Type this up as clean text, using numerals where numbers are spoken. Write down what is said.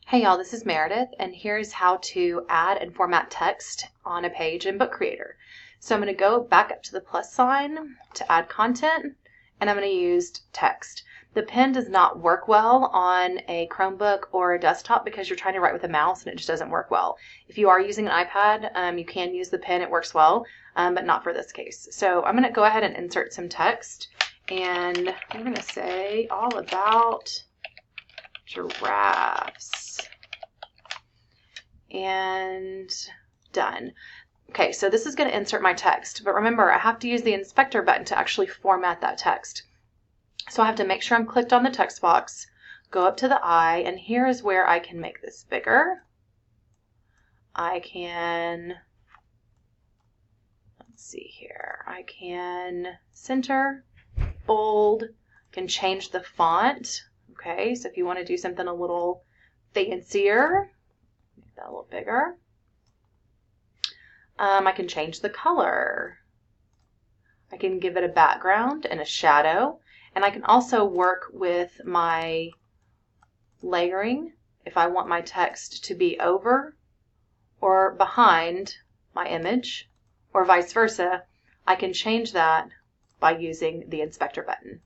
Hey y'all, this is Meredith, and here's how to add and format text on a page in Book Creator. So I'm going to go back up to the plus sign to add content, and I'm going to use text. The pen does not work well on a Chromebook or a desktop because you're trying to write with a mouse and it just doesn't work well. If you are using an iPad, you can use the pen, it works well, but not for this case. So I'm going to go ahead and insert some text, and I'm going to say all about giraffes. And done. Okay, so this is going to insert my text, but remember I have to use the inspector button to actually format that text. So I have to make sure I'm clicked on the text box, go up to the eye, and here is where I can make this bigger. I can, let's see here, I can center, bold, can change the font. Okay, so if you want to do something a little fancier, make that a little bigger. I can change the color. I can give it a background and a shadow, and I can also work with my layering if I want my text to be over or behind my image, or vice versa. I can change that by using the inspector button.